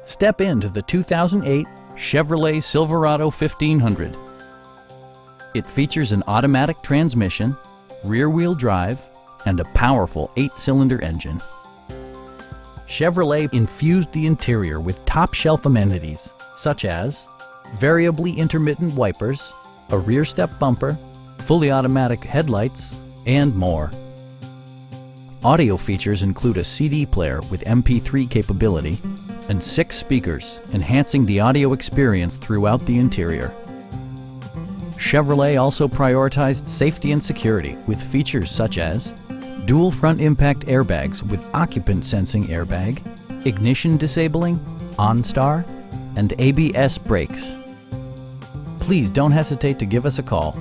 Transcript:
Step into the 2008 Chevrolet Silverado 1500. It features an automatic transmission, rear-wheel drive, and a powerful 8-cylinder engine. Chevrolet infused the interior with top-shelf amenities such as variably intermittent wipers, a rear step bumper, fully automatic headlights, and more. Audio features include a CD player with MP3 capability and 6 speakers, enhancing the audio experience throughout the interior. Chevrolet also prioritized safety and security with features such as dual front impact airbags with occupant sensing airbag, ignition disabling, OnStar, and ABS brakes. Please don't hesitate to give us a call.